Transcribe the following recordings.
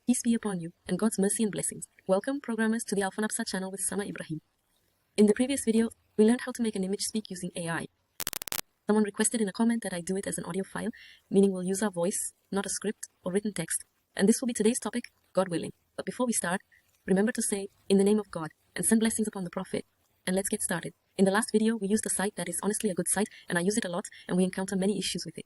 Peace be upon you, and God's mercy and blessings. Welcome, programmers, to the Alpha Nafsa channel with Sama Ibrahim. In the previous video, we learned how to make an image speak using AI. Someone requested in a comment that I do it as an audio file, meaning we'll use our voice, not a script or written text. And this will be today's topic, God willing. But before we start, remember to say, in the name of God, and send blessings upon the Prophet. And let's get started. In the last video, we used a site that is honestly a good site, and I use it a lot, and we encounter many issues with it.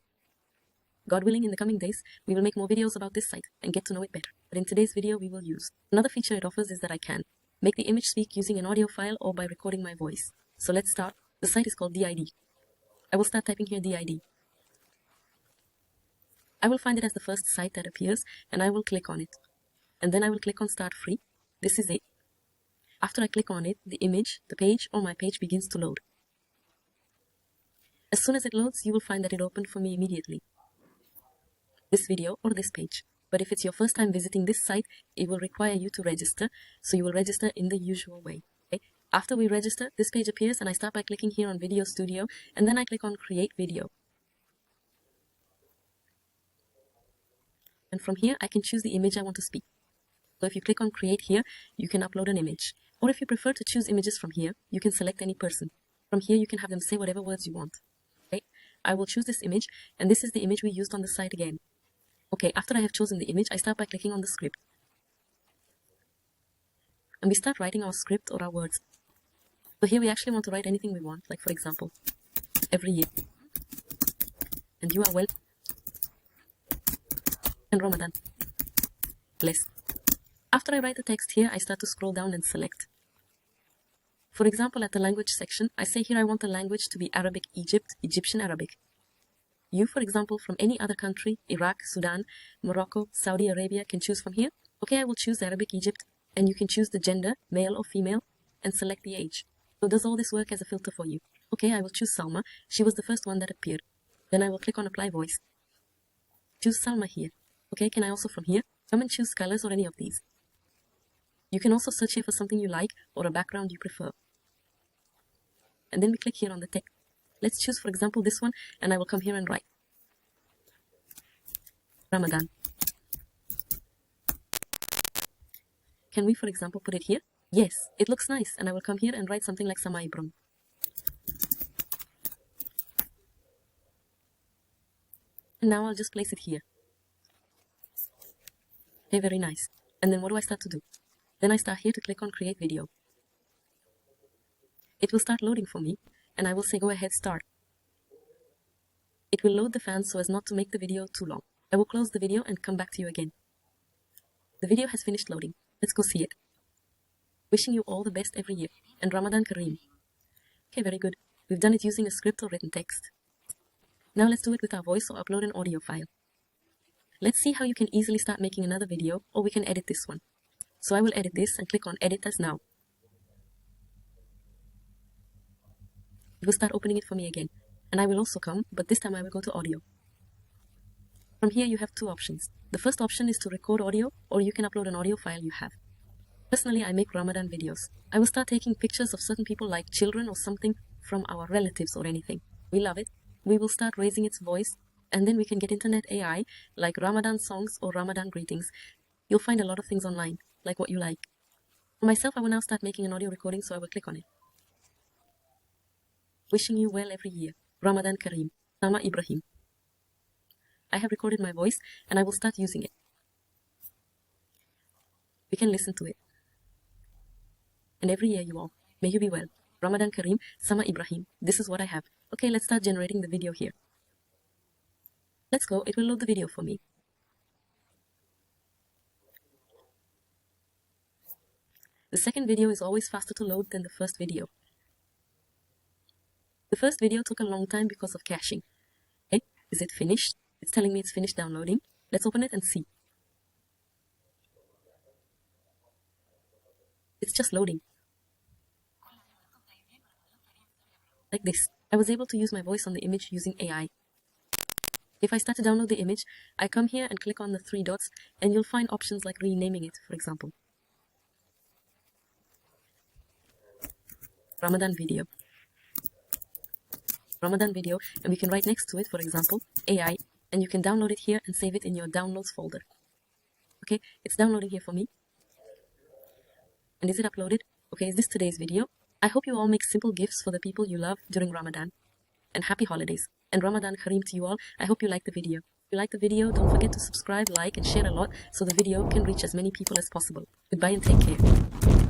God willing, in the coming days, we will make more videos about this site and get to know it better. But in today's video, we will use. Another feature it offers is that I can make the image speak using an audio file or by recording my voice. So let's start. The site is called DID. I will start typing here DID. I will find it as the first site that appears, and I will click on it. And then I will click on Start Free. This is it. After I click on it, the image, the page, or my page begins to load. As soon as it loads, you will find that it opened for me immediately. This video or this page. But if it's your first time visiting this site, it will require you to register, so you will register in the usual way. Okay? After we register, this page appears and I start by clicking here on Video Studio, and then I click on Create Video. And from here, I can choose the image I want to speak. So if you click on Create here, you can upload an image. Or if you prefer to choose images from here, you can select any person. From here, you can have them say whatever words you want. Okay? I will choose this image, and this is the image we used on the site again. Okay, after I have chosen the image, I start by clicking on the script. And we start writing our script or our words. So here we actually want to write anything we want, like for example, every year. And you are well. And Ramadan. Blessed. After I write the text here, I start to scroll down and select. For example, at the language section, I say here I want the language to be Arabic Egypt, Egyptian Arabic. You, for example, from any other country, Iraq, Sudan, Morocco, Saudi Arabia, can choose from here. Okay, I will choose Arabic Egypt, and you can choose the gender, male or female, and select the age. So does all this work as a filter for you? Okay, I will choose Salma. She was the first one that appeared. Then I will click on Apply Voice. Choose Salma here. Okay, can I also from here come and choose colors or any of these? You can also search here for something you like or a background you prefer. And then we click here on the text. Let's choose, for example, this one, and I will come here and write Ramadan. Can we, for example, put it here? Yes, it looks nice, and I will come here and write something like Sama Ibrahim. And now I'll just place it here. Okay, very nice. And then what do I start to do? Then I start here to click on Create Video. It will start loading for me, and I will say go ahead, start. It will load the fan so as not to make the video too long. I will close the video and come back to you again. The video has finished loading. Let's go see it. Wishing you all the best every year, and Ramadan Kareem. Okay, very good. We've done it using a script or written text. Now let's do it with our voice or upload an audio file. Let's see how you can easily start making another video, or we can edit this one. So I will edit this and click on Edit as Now. It will start opening it for me again. And I will also come, but this time I will go to audio. From here you have two options. The first option is to record audio, or you can upload an audio file you have. Personally, I make Ramadan videos. I will start taking pictures of certain people like children or something from our relatives or anything. We love it. We will start raising its voice, and then we can get internet AI like Ramadan songs or Ramadan greetings. You'll find a lot of things online, like what you like. For myself, I will now start making an audio recording, so I will click on it. Wishing you well every year. Ramadan Kareem. Sama Ibrahim. I have recorded my voice, and I will start using it. We can listen to it. And every year you all, may you be well. Ramadan Kareem, Sama Ibrahim. This is what I have. Okay, let's start generating the video here. Let's go, it will load the video for me. The second video is always faster to load than the first video. The first video took a long time because of caching. Okay, is it finished? It's telling me it's finished downloading. Let's open it and see. It's just loading. Like this. I was able to use my voice on the image using AI. If I start to download the image, I come here and click on the three dots, and you'll find options like renaming it, for example. Ramadan video. Ramadan video, and we can write next to it, for example, AI, and you can download it here and save it in your downloads folder. Okay, it's downloading here for me. And is it uploaded? Okay, is this today's video? I hope you all make simple gifts for the people you love during Ramadan. And happy holidays. And Ramadan Kareem to you all. I hope you liked the video. If you liked the video, don't forget to subscribe, like, and share a lot so the video can reach as many people as possible. Goodbye and take care.